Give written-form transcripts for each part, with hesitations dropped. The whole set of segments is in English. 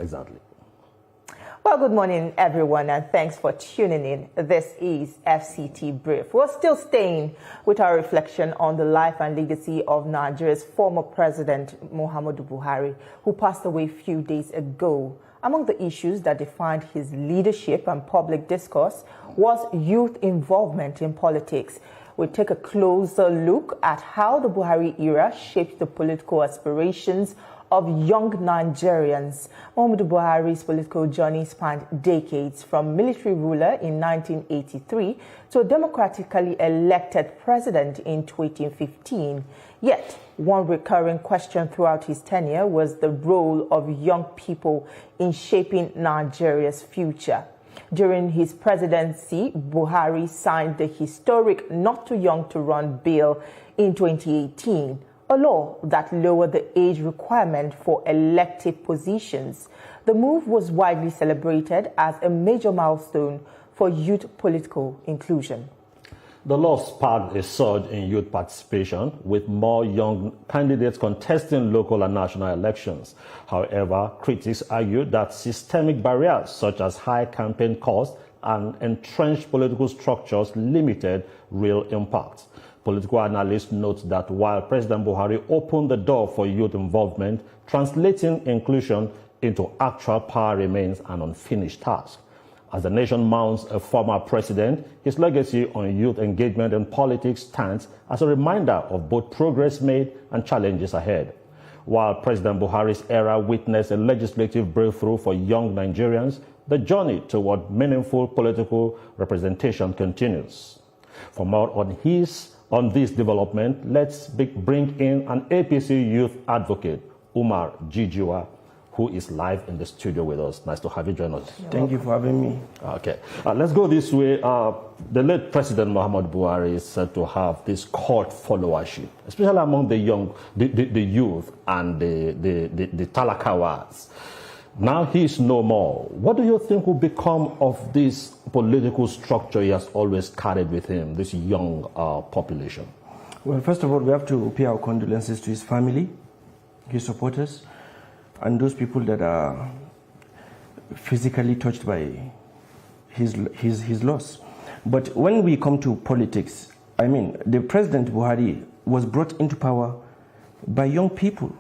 exactly? Well, good morning, everyone, and thanks for tuning in. This is FCT Brief. We're still staying with our reflection on the life and legacy of Nigeria's former president, Muhammadu Buhari, who passed away a few days ago. Among the issues that defined his leadership and public discourse was youth involvement in politics. We take a closer look at how the Buhari era shaped the political aspirations of young Nigerians. Muhammadu Buhari's political journey spanned decades, from military ruler in 1983 to a democratically elected president in 2015. Yet, one recurring question throughout his tenure was the role of young people in shaping Nigeria's future. During his presidency, Buhari signed the historic Not Too Young to Run bill in 2018, a law that lowered the age requirement for elective positions. The move was widely celebrated as a major milestone for youth political inclusion. The law sparked a surge in youth participation, with more young candidates contesting local and national elections. However, critics argued that systemic barriers such as high campaign costs and entrenched political structures limited real impact. Political analysts note that while President Buhari opened the door for youth involvement, translating inclusion into actual power remains an unfinished task. As the nation mounts a former president, his legacy on youth engagement in politics stands as a reminder of both progress made and challenges ahead. While President Buhari's era witnessed a legislative breakthrough for young Nigerians, the journey toward meaningful political representation continues. For more on this development, let's bring in an APC youth advocate, Cmr Jijiwa, who is live in the studio with us. Nice to have you join us. Thank you for having me. Okay, let's go this way. The late President Muhammadu Buhari is said to have this cult followership, especially among the young, the youth and the talakawas. Now he is no more. What do you think will become of this political structure he has always carried with him, this young population? Well, first of all, we have to pay our condolences to his family, his supporters, and those people that are physically touched by his loss. But when we come to politics, I mean, the President Buhari was brought into power by young people.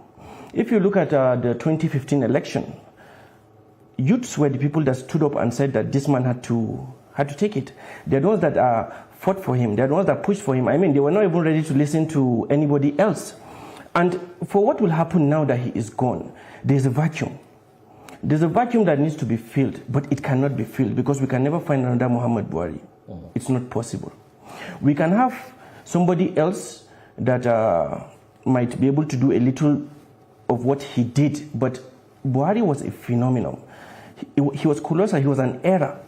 If you look at the 2015 election, youths were the people that stood up and said that this man had to take it. They're the ones that fought for him. They're the ones that pushed for him. I mean, they were not even ready to listen to anybody else. And for what will happen now that he is gone, there's a vacuum. There's a vacuum that needs to be filled, but it cannot be filled because we can never find another Muhammad Buhari. It's not possible. We can have somebody else that might be able to do a little of what he did, but Buhari was a phenomenon. He was colossal. He was an era.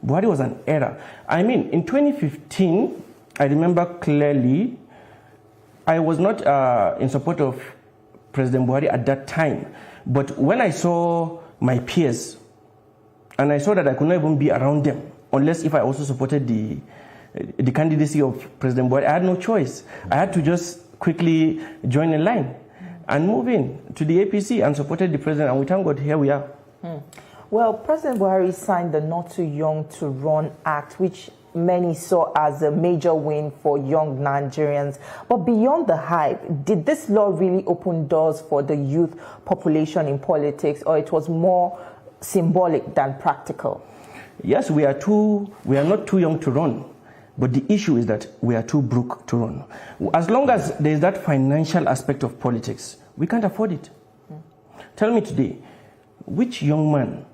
Buhari was an era. I mean, in 2015, I remember clearly, I was not in support of President Buhari at that time. But when I saw my peers, and I saw that I could not even be around them, unless if I also supported the candidacy of President Buhari, I had no choice. I had to just quickly join in line and move in to the APC and supported the president. And we thank God, here we are. Well, President Buhari signed the Not Too Young to Run Act, which many saw as a major win for young Nigerians. But beyond the hype, did this law really open doors for the youth population in politics, or it was more symbolic than practical? Yes, we are not too young to run. But the issue is that we are too broke to run. As long as there is that financial aspect of politics, we can't afford it. Tell me today, which young man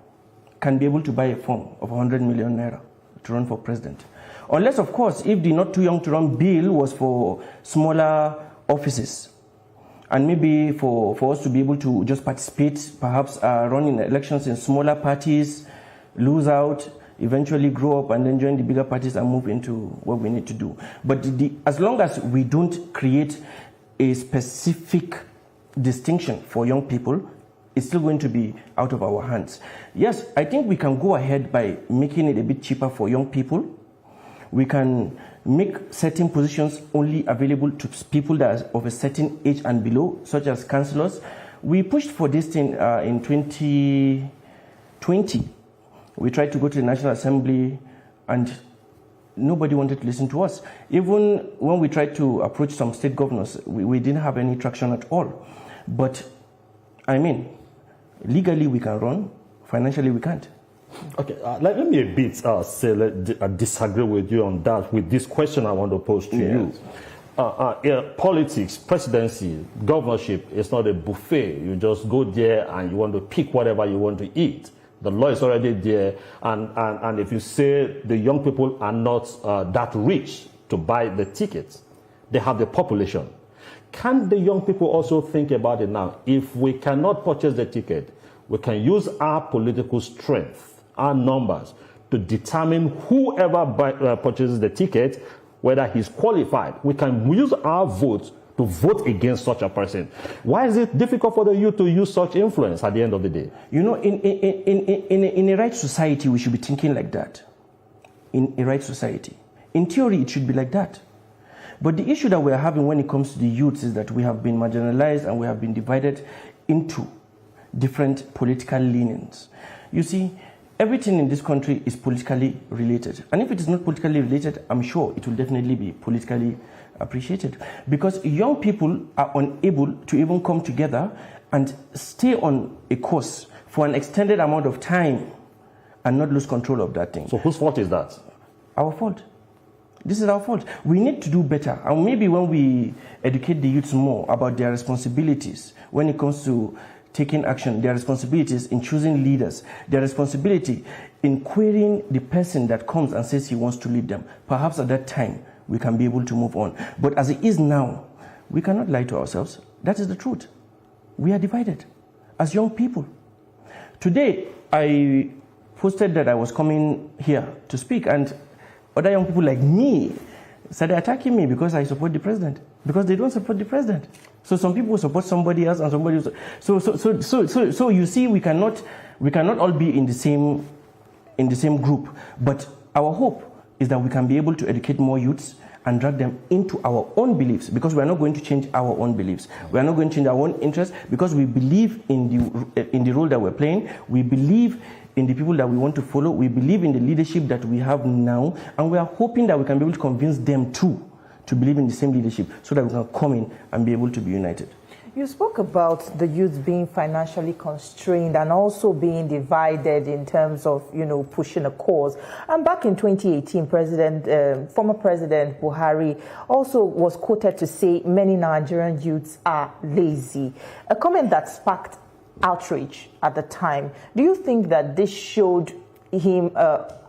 can be able to buy a form of 100 million naira to run for president? Unless, of course, if the Not Too Young to Run bill was for smaller offices, and maybe for us to be able to just participate, perhaps run in elections in smaller parties, lose out, eventually grow up and then join the bigger parties and move into what we need to do. But as long as we don't create a specific distinction for young people, it's still going to be out of our hands. Yes, I think we can go ahead by making it a bit cheaper for young people. We can make certain positions only available to people that are of a certain age and below, such as councillors. We pushed for this thing in 20. We tried to go to the National Assembly and nobody wanted to listen to us. Even when we tried to approach some state governors, we didn't have any traction at all. But, I mean, legally we can run, financially we can't. Okay, let me a bit disagree with you on that, with this question I want to pose to you. Politics, presidency, governorship is not a buffet. You just go there and you want to pick whatever you want to eat. The law is already there, and if you say the young people are not that rich to buy the tickets, they have the population. Can the young people also think about it now? If we cannot purchase the ticket, we can use our political strength, our numbers, to determine whoever purchases the ticket, whether he's qualified. We can use our votes to vote against such a person. Why is it difficult for the youth to use such influence at the end of the day? You know, in a right society, we should be thinking like that. In a right society. In theory, it should be like that. But the issue that we're having when it comes to the youth is that we have been marginalized and we have been divided into different political leanings. You see, everything in this country is politically related. And if it is not politically related, I'm sure it will definitely be politically appreciated. Because young people are unable to even come together and stay on a course for an extended amount of time and not lose control of that thing. So whose fault is that? Our fault. This is our fault. We need to do better. And maybe when we educate the youths more about their responsibilities when it comes to taking action, their responsibilities in choosing leaders, their responsibility in querying the person that comes and says he wants to lead them, perhaps at that time we can be able to move on. But as it is now, we cannot lie to ourselves. That is the truth. We are divided as young people. Today, I posted that I was coming here to speak, and other young people like me started attacking me because I support the president, because they don't support the president. So some people support somebody else and somebody else. So you see, we cannot all be in the same group. But our hope is that we can be able to educate more youths and drag them into our own beliefs, because we are not going to change our own beliefs. We are not going to change our own interests, because we believe in the role that we're playing. We believe in the people that we want to follow. We believe in the leadership that we have now, and we are hoping that we can be able to convince them too to believe in the same leadership, so that we can come in and be able to be united. You spoke about the youth being financially constrained and also being divided in terms of, pushing a cause. And back in 2018, former President Buhari also was quoted to say many Nigerian youths are lazy, a comment that sparked outrage at the time. Do you think that this showed him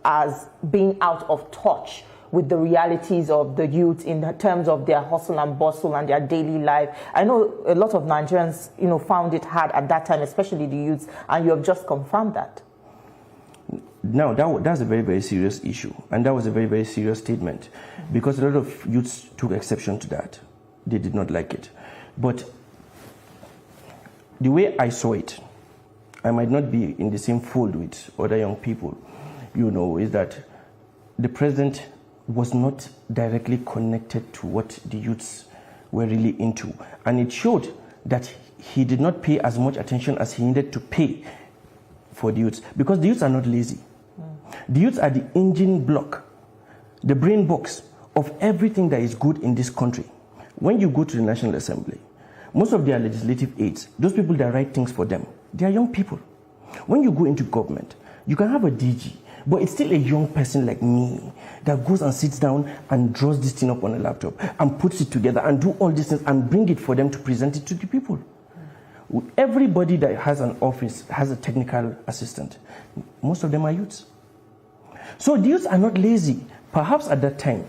as being out of touch with the realities of the youth in terms of their hustle and bustle and their daily life? I know a lot of Nigerians, found it hard at that time, especially the youths, and you have just confirmed that. Now, that's a very, very serious issue, and that was a very, very serious statement, because a lot of youths took exception to that. They did not like it. But the way I saw it, I might not be in the same fold with other young people, is that the president was not directly connected to what the youths were really into. And it showed that he did not pay as much attention as he needed to pay for the youths, because the youths are not lazy. The youths are the engine block, the brain box of everything that is good in this country. When you go to the National Assembly, most of their legislative aides, those people that write things for them, they are young people. When you go into government, you can have a DG, but it's still a young person like me that goes and sits down and draws this thing up on a laptop and puts it together and do all these things and bring it for them to present it to the people. Everybody that has an office has a technical assistant. Most of them are youths. So the youths are not lazy. Perhaps at that time,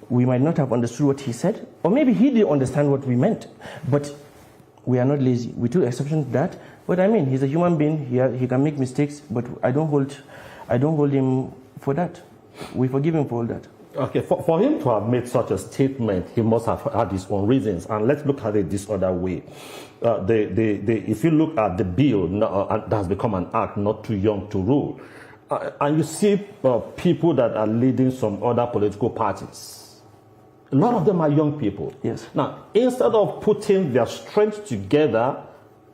we might not have understood what he said, or maybe he didn't understand what we meant. But we are not lazy. We took exception to that. But I mean, he's a human being. He can make mistakes, but I don't hold him for that. We forgive him for all that. Okay, for him to have made such a statement, he must have had his own reasons. And let's look at it this other way. If you look at the bill that has become an act, not too young to rule, and you see people that are leading some other political parties, a lot of them are young people. Yes. Now, instead of putting their strength together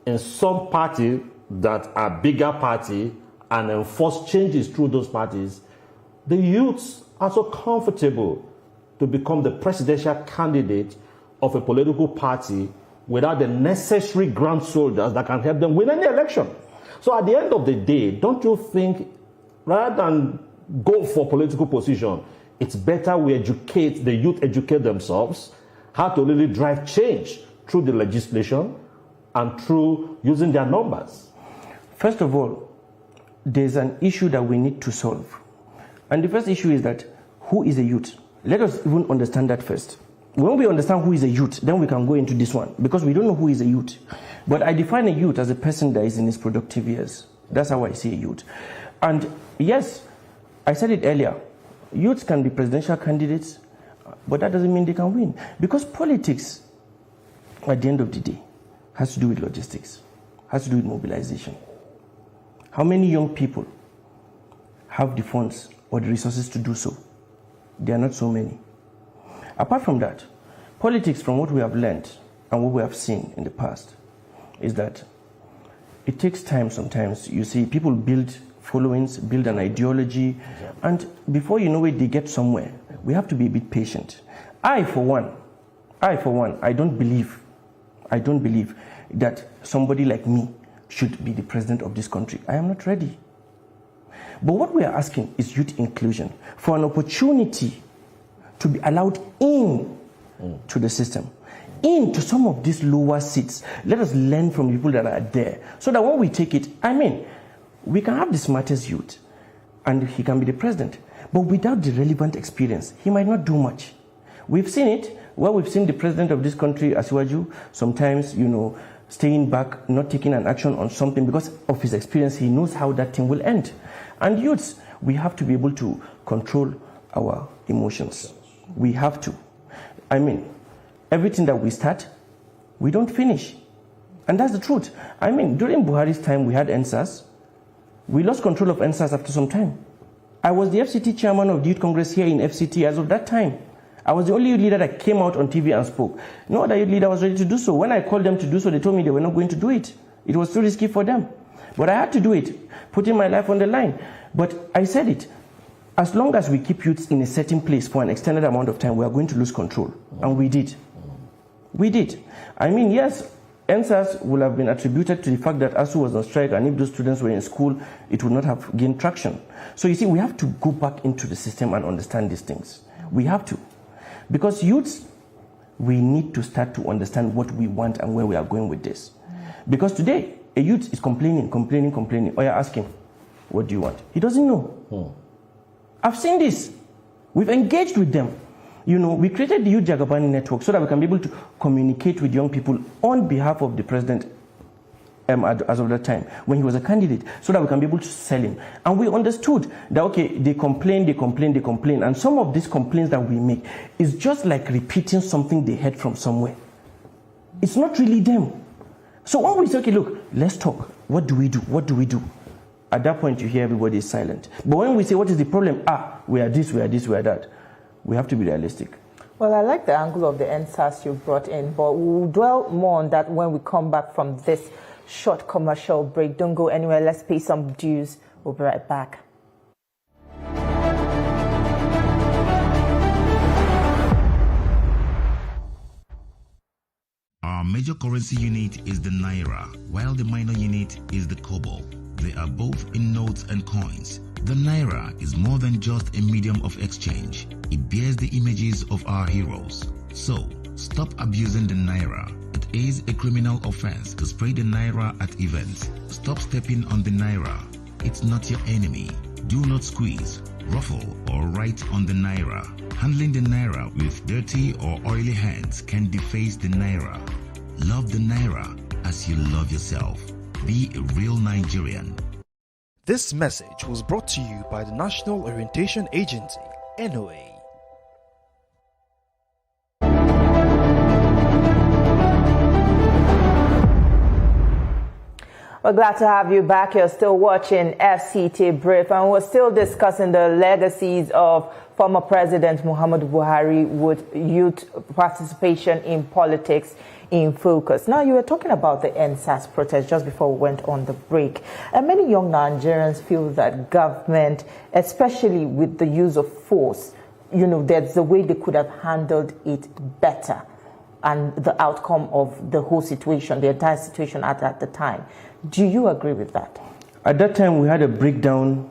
in some party that are bigger party and enforce changes through those parties, the youths are so comfortable to become the presidential candidate of a political party without the necessary ground soldiers that can help them win any election. So at the end of the day, don't you think, rather than go for political position, it's better we educate, the youth educate themselves how to really drive change through the legislation and through using their numbers? First of all, there's an issue that we need to solve. And the first issue is that, who is a youth? Let us even understand that first. When we understand who is a youth, then we can go into this one, because we don't know who is a youth. But I define a youth as a person that is in his productive years. That's how I see a youth. And yes, I said it earlier, youths can be presidential candidates, but that doesn't mean they can win. Because politics, at the end of the day, has to do with logistics, has to do with mobilization. How many young people have the funds or the resources to do so? There are not so many. Apart from that, politics, from what we have learned and what we have seen in the past, is that it takes time sometimes. You see, people build followings, build an ideology, and before you know it, they get somewhere. We have to be a bit patient. I, for one, I don't believe that somebody like me should be the president of this country. I am not ready. But what we are asking is youth inclusion, for an opportunity to be allowed in to the system, into some of these lower seats. Let us learn from people that are there, so that when we take it, we can have the smartest youth, and he can be the president. But without the relevant experience, he might not do much. We've seen it. Well, we've seen the president of this country, Asiwaju, sometimes, staying back, not taking an action on something because of his experience. He knows how that thing will end. And youths, we have to be able to control our emotions. We have to. Everything that we start, we don't finish. And that's the truth. During Buhari's time, we had NSAS. We lost control of NSAS after some time. I was the FCT chairman of the Youth Congress here in FCT as of that time. I was the only youth leader that came out on TV and spoke. No other youth leader was ready to do so. When I called them to do so, they told me they were not going to do it. It was too risky for them. But I had to do it, putting my life on the line. But I said it. As long as we keep youths in a certain place for an extended amount of time, we are going to lose control. And we did. We did. Yes, NSAS will have been attributed to the fact that ASU was on strike, and if those students were in school, it would not have gained traction. So you see, we have to go back into the system and understand these things. We have to. Because youths, we need to start to understand what we want and where we are going with this. Because today, a youth is complaining. Or you're asking, what do you want? He doesn't know. I've seen this. We've engaged with them. We created the Youth Jagabani Network so that we can be able to communicate with young people on behalf of the president as of that time, when he was a candidate, so that we can be able to sell him. And we understood that, okay, they complain, and some of these complaints that we make is just like repeating something they heard from somewhere. It's not really them. So when we say, okay, look, let's talk. What do we do? At that point, you hear everybody is silent. But when we say, what is the problem? We are this, we are that. We have to be realistic. Well, I like the angle of the NSAS you brought in, but we'll dwell more on that when we come back from this short commercial break. Don't go anywhere. Let's pay some dues. We'll be right back. Our major currency unit is the Naira, while the minor unit is the Kobo. They are both in notes and coins. The Naira is more than just a medium of exchange. It bears the images of our heroes. So, stop abusing the Naira. It is a criminal offense to spray the Naira at events. Stop stepping on the Naira. It's not your enemy. Do not squeeze, ruffle, or write on the Naira. Handling the Naira with dirty or oily hands can deface the Naira. Love the Naira as you love yourself. Be a real Nigerian. This message was brought to you by the National Orientation Agency, NOA. We're glad to have you back. You're still watching FCT Brief, and we're still discussing the legacies of former President Muhammadu Buhari with youth participation in politics in focus. Now, you were talking about the NSAS protest just before we went on the break. And many young Nigerians feel that government, especially with the use of force, there's a way they could have handled it better, and the outcome of the whole situation, the entire situation at the time. Do you agree with that? At that time, we had a breakdown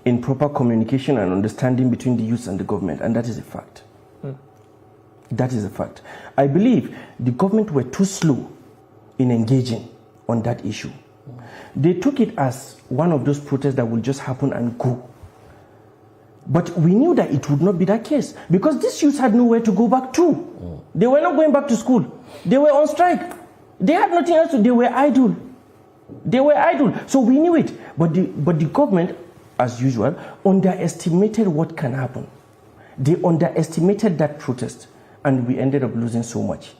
in proper communication and understanding between the youth and the government, and that is a fact. That is a fact. I believe the government were too slow in engaging on that issue. They took it as one of those protests that will just happen and go. But we knew that it would not be that case, because these youths had nowhere to go back to. They were not going back to school. They were on strike. They had nothing else to do. They were idle. They were idle. So we knew it. But the government, as usual, underestimated what can happen. They underestimated that protest, and we ended up losing so much.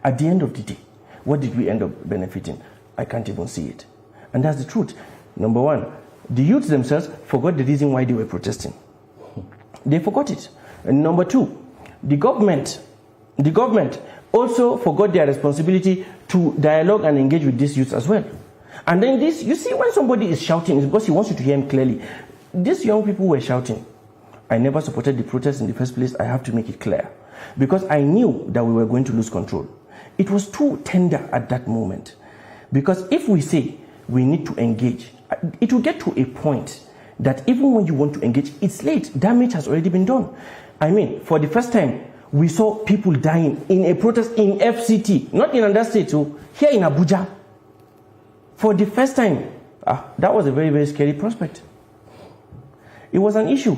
At the end of the day, what did we end up benefiting? I can't even see it. And that's the truth. Number one, the youths themselves forgot the reason why they were protesting. They forgot it. And number two, the government also forgot their responsibility to dialogue and engage with these youths as well. And then this, you see, when somebody is shouting, it's because he wants you to hear him clearly. These young people were shouting. I never supported the protest in the first place. I have to make it clear, because I knew that we were going to lose control. It was too tender at that moment, because if we say we need to engage, it will get to a point that even when you want to engage, it's late. Damage has already been done. I mean, for the first time, we saw people dying in a protest in FCT, not in another state, so here in Abuja. For the first time, that was a very, very scary prospect. It was an issue.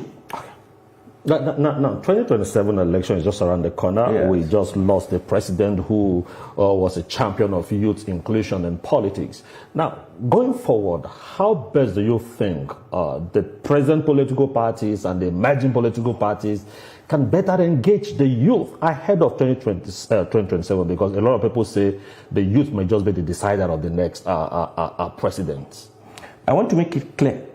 Now, 2027 election is just around the corner. Yes. We just lost a president who was a champion of youth inclusion in politics. Now, going forward, how best do you think the present political parties and the emerging political parties can better engage the youth ahead of 2027? Because a lot of people say the youth may just be the decider of the next president. I want to make it clear.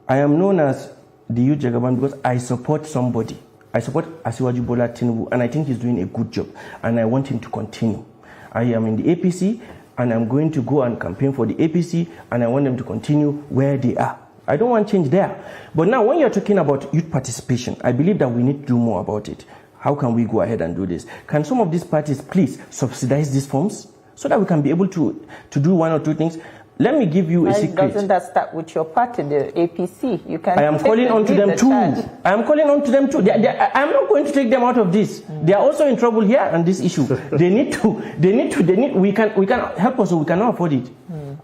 I am known as the youth Jagaban because I support somebody. I support Asiwaju Bola Tinubu, and I think he's doing a good job, and I want him to continue. I am in the APC, and I'm going to go and campaign for the APC, and I want them to continue where they are. I don't want change there. But now, when you're talking about youth participation, I believe that we need to do more about it. How can we go ahead and do this? Can some of these parties please subsidize these forms so that we can be able to do one or two things? Let me give you a secret. Doesn't that start with your party, the APC? You can. I am calling on to them too. I am calling on to them too. I am not going to take them out of this. They are also in trouble here on this issue. We can help us, so we cannot afford it.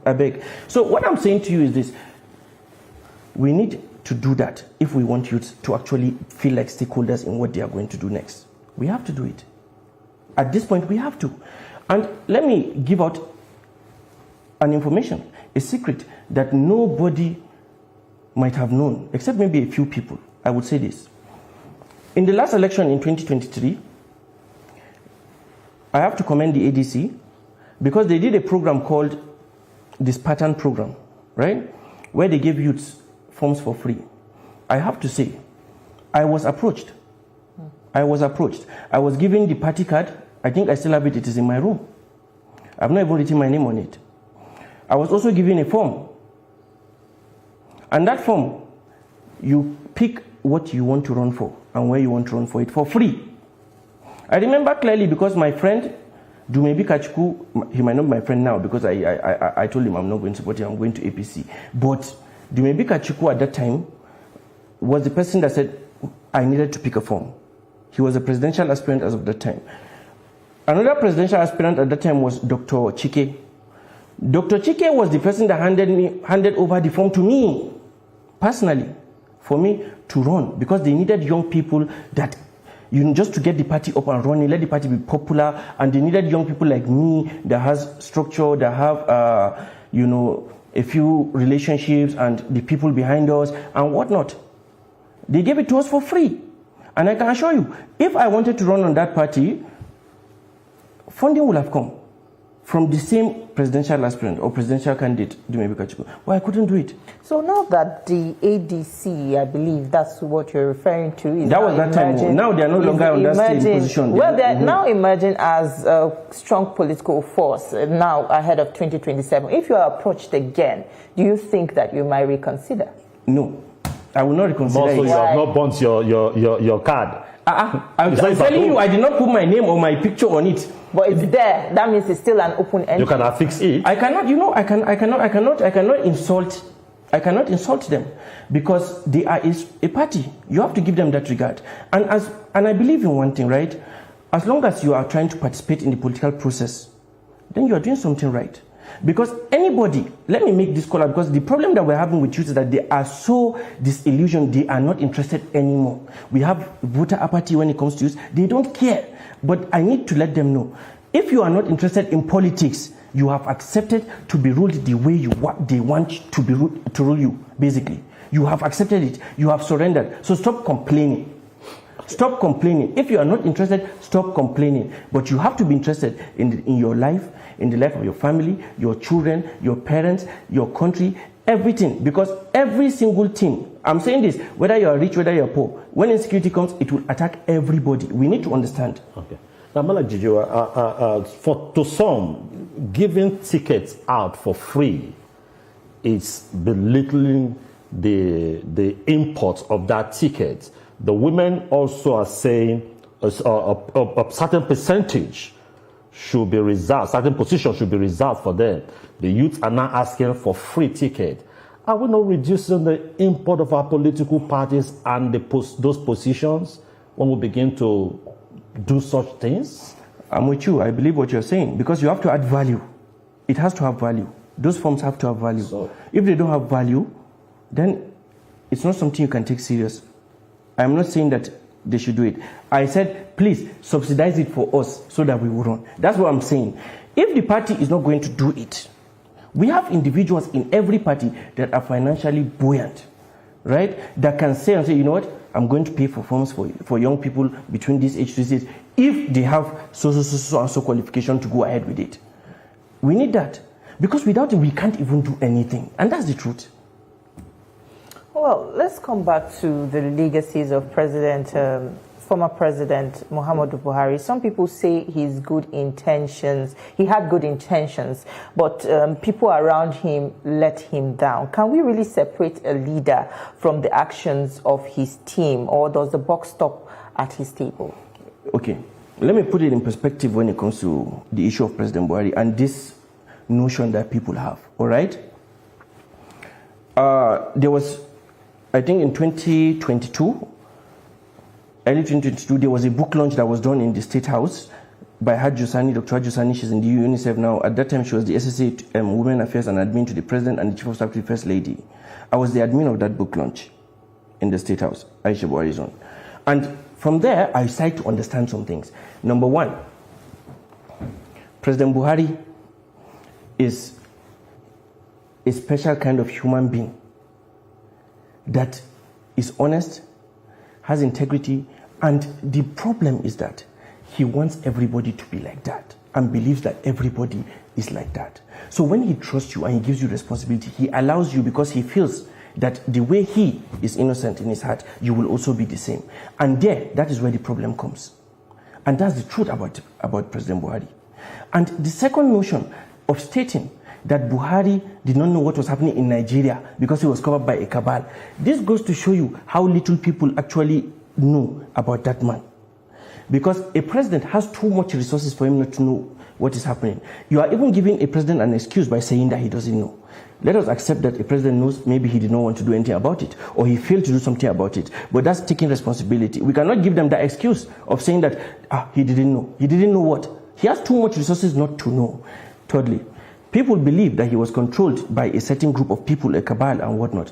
I beg. So what I'm saying to you is this: we need to do that if we want youth to actually feel like stakeholders in what they are going to do next. We have to do it. At this point, we have to. And let me give out an information, a secret that nobody might have known, except maybe a few people. I would say this. In the last election in 2023, I have to commend the ADC because they did a program called the Spartan program, right? Where they gave youths forms for free. I have to say, I was approached. I was given the party card. I think I still have it. It is in my room. I've not even written my name on it. I was also given a form. And that form, you pick what you want to run for and where you want to run for it for free. I remember clearly because my friend, Dumebi Kachuku, he might not be my friend now because I told him I'm not going to support him, I'm going to APC. But Dumebi Kachuku at that time was the person that said I needed to pick a form. He was a presidential aspirant as of that time. Another presidential aspirant at that time was Dr. Chike. Dr. Chike was the person that handed over the form to me, personally, for me to run, because they needed young people that, just to get the party up and running, let the party be popular, and they needed young people like me that has structure, that have, a few relationships and the people behind us and whatnot. They gave it to us for free. And I can assure you, if I wanted to run on that party, funding would have come. from the same presidential aspirant or presidential candidate, Dumebi Kachiko. Well, I couldn't do it. So now that the ADC, I believe that's what you're referring to, is that was that time. Now they are no longer on that same position. Well, they're now emerging as a strong political force now ahead of 2027. If you are approached again, do you think that you might reconsider? No, I will not reconsider. Also, you have not burnt your card. I'm telling you, I did not put my name or my picture on it. But it's there. That means it's still an open entry. You can affix it. I cannot. You know, I cannot insult. I cannot insult them because they are a party. You have to give them that regard. And I believe in one thing, right? As long as you are trying to participate in the political process, then you are doing something right. Because anybody, let me make this call out, because the problem that we're having with youth is that they are so disillusioned, they are not interested anymore. We have voter apathy when it comes to youth. They don't care. But I need to let them know, if you are not interested in politics, you have accepted to be ruled the way they want to be to rule you, basically. You have accepted it. You have surrendered. So stop complaining. Stop complaining. If you are not interested, stop complaining. But you have to be interested in your life, in the life of your family, your children, your parents, your country, everything. Because every single thing, I'm saying this, whether you are rich, whether you are poor, when insecurity comes, it will attack everybody. We need to understand. Okay. Now, Cmr Jijiwa, to some, giving tickets out for free is belittling the import of that ticket. The women also are saying a certain percentage should be reserved, certain positions should be reserved for them. The youth are now asking for free ticket. Are we not reducing the import of our political parties and those positions when we begin to do such things? I'm with you. I believe what you're saying, because you have to add value. It has to have value. Those forms have to have value. So, if they don't have value, then it's not something you can take serious. I'm not saying that they should do it. I said, please subsidize it for us so that we will run. That's what I'm saying. If the party is not going to do it, we have individuals in every party that are financially buoyant, right? That can say, you know what, I'm going to pay for forms for young people between these age to age if they have so qualification to go ahead with it. We need that. Because without it, we can't even do anything. And that's the truth. Well, let's come back to the legacies of former President Muhammadu Buhari. Some people say he had good intentions, but people around him let him down. Can we really separate a leader from the actions of his team, or does the buck stop at his table? Okay, let me put it in perspective when it comes to the issue of President Buhari and this notion that people have, all right? There was, I think in 2022, early 2022, there was a book launch that was done in the State House by Dr. Hajusani. She's in the UNICEF now. At that time, she was the SSA Women Affairs and Admin to the President and the Chief of Staff to the First Lady. I was the admin of that book launch in the State House, Aisha Buhari zone. And from there, I started to understand some things. Number one, President Buhari is a special kind of human being that is honest, has integrity, and the problem is that he wants everybody to be like that and believes that everybody is like that. So when he trusts you and he gives you responsibility, he allows you because he feels that the way he is innocent in his heart, you will also be the same. And that is where the problem comes. And that's the truth about President Buhari. And the second notion of stating that Buhari did not know what was happening in Nigeria because he was covered by a cabal. This goes to show you how little people actually know about that man. Because a president has too much resources for him not to know what is happening. You are even giving a president an excuse by saying that he doesn't know. Let us accept that a president knows maybe he did not want to do anything about it, or he failed to do something about it. But that's taking responsibility. We cannot give them that excuse of saying that he didn't know. He didn't know what? He has too much resources not to know. Thirdly, people believe that he was controlled by a certain group of people, a cabal and whatnot.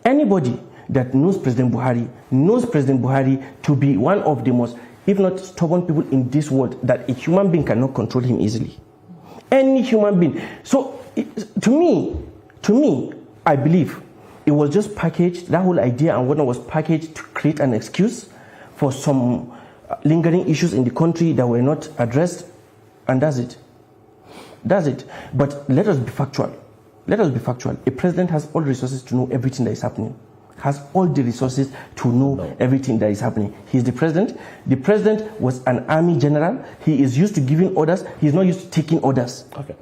Anybody that knows President Buhari to be one of the most, if not stubborn people in this world, that a human being cannot control him easily. Any human being. So to me, I believe it was just packaged, that whole idea and whatnot was packaged to create an excuse for some lingering issues in the country that were not addressed, and that's it. That's it. But let us be factual. Let us be factual. A president has all the resources to know everything that is happening. Has all the resources to know everything that is happening. He's the president. The president was an army general. He is used to giving orders. He's not used to taking orders. Okay.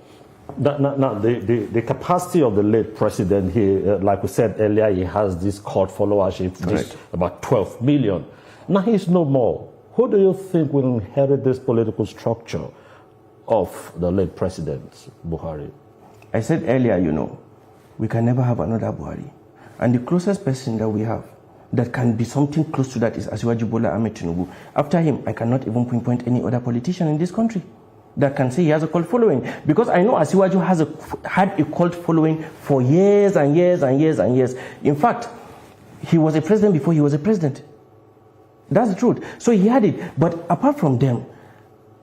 Now, the capacity of the late president, like we said earlier, he has this cult followership, this about 12 million. Now he's no more. Who do you think will inherit this political structure of the late president, Buhari? I said earlier, we can never have another Buhari. And the closest person that we have that can be something close to that is Asiwaju Bola Ahmed Tinubu. After him, I cannot even pinpoint any other politician in this country that can say he has a cult following. Because I know Asiwaju had a cult following for years and years and years and years. In fact, he was a president before he was a president. That's the truth. So he had it. But apart from them,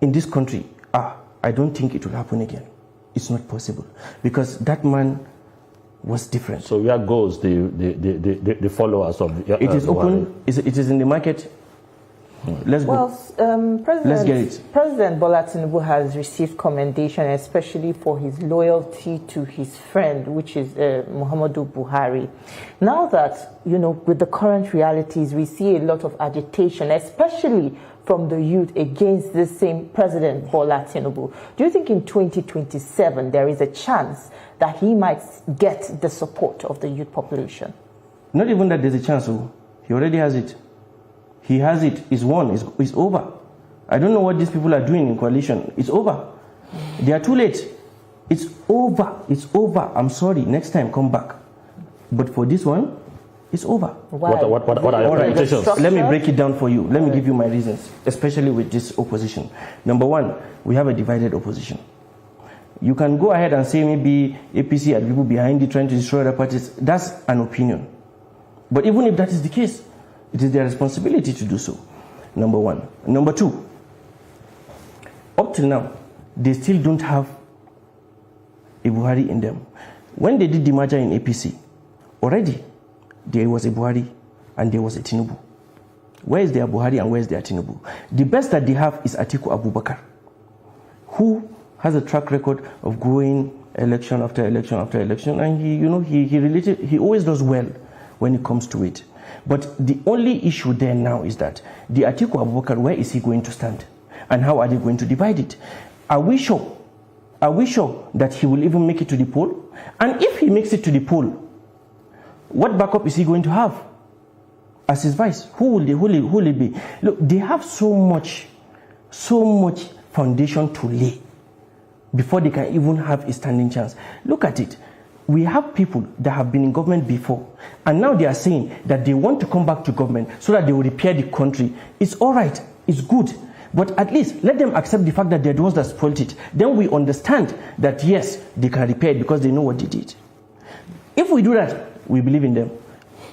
in this country, I don't think it will happen again. It's not possible. Because that man was different. So where goes the followers of it is open. It is in the market. Let's go. Let's get it. President Bola Tinubu has received commendation, especially for his loyalty to his friend, which is Muhammadu Buhari. Now that, with the current realities, we see a lot of agitation, especially from the youth against this same President Bola Tinubu. Do you think in 2027 there is a chance that he might get the support of the youth population? Not even that there's a chance. He already has it. He has it. It's won. It's over. I don't know what these people are doing in coalition. It's over. They are too late. It's over. It's over. I'm sorry. Next time, come back. But for this one, it's over. Why? What are your limitations? Let me break it down for you. Let me give you my reasons, especially with this opposition. Number one, we have a divided opposition. You can go ahead and say maybe APC are people behind it trying to destroy other parties. That's an opinion. But even if that is the case, it is their responsibility to do so. Number one. Number two, up till now, they still don't have a Buhari in them. When they did the merger in APC, already there was a Buhari and there was a Tinubu. Where is their Buhari and where is their Tinubu? The best that they have is Atiku Abubakar, who has a track record of growing election after election after election, and he always does well when it comes to it. But the only issue there now is that the Atiku Abubakar, where is he going to stand? And how are they going to divide it? Are we sure? Are we sure that he will even make it to the poll? And if he makes it to the poll, what backup is he going to have as his vice? Who will it be? Look, they have so much foundation to lay before they can even have a standing chance. Look at it. We have people that have been in government before, and now they are saying that they want to come back to government so that they will repair the country. It's all right. It's good. But at least let them accept the fact that they're the ones that spoiled it. Then we understand that, yes, they can repair it because they know what they did. If we do that, we believe in them.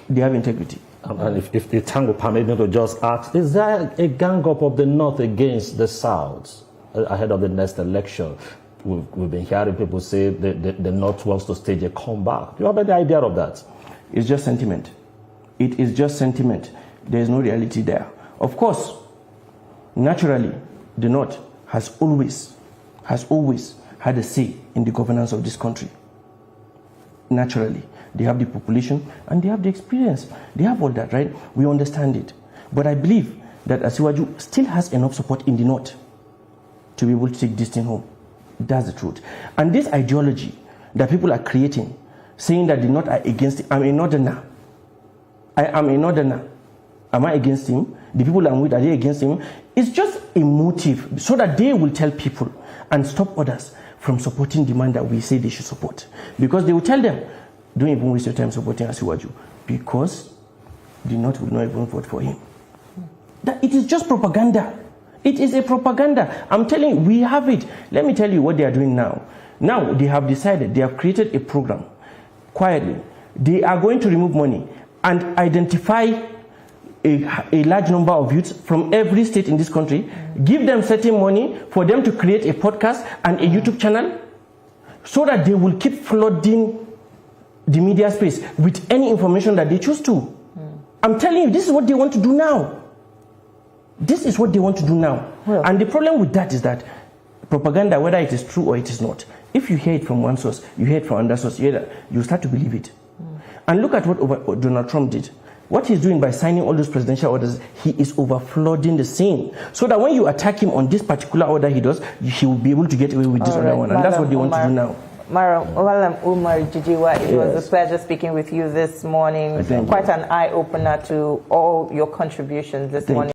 They have integrity. And if the time will permit me to just ask, is there a gang up of the North against the South ahead of the next election? We've been hearing people say the North wants to stage a comeback. Do you have any idea of that? It's just sentiment. It is just sentiment. There is no reality there. Of course, naturally, the North has always had a say in the governance of this country. Naturally, they have the population and they have the experience. They have all that, right? We understand it. But I believe that Asiwaju still has enough support in the North to be able to take this thing home. That's the truth. And this ideology that people are creating, saying that the North are against it. I'm a Northerner. I am a Northerner. Am I against him? The people I'm with, are they against him? It's just a motive so that they will tell people and stop others from supporting the man that we say they should support. Because they will tell them, don't even waste your time supporting Asiwaju, because the North will not even vote for him. That it is just propaganda. It is a propaganda. I'm telling you, we have it. Let me tell you what they are doing now. Now they have decided, they have created a program quietly. They are going to remove money and identify a large number of youths from every state in this country, give them certain money for them to create a podcast and a YouTube channel so that they will keep flooding the media space with any information that they choose to. I'm telling you, this is what they want to do now. This is what they want to do now. Well, and the problem with that is that propaganda, whether it is true or it is not. If you hear it from one source, you hear it from another source, you start to believe it. And look at what Donald Trump did. What he's doing by signing all those presidential orders, he is overflooding the scene. So that when you attack him on this particular order he does, he will be able to get away with this other one. And that's what they want to do now. Cmr Jijiwa, it was a pleasure speaking with you this morning. Quite an eye-opener to all your contributions this morning.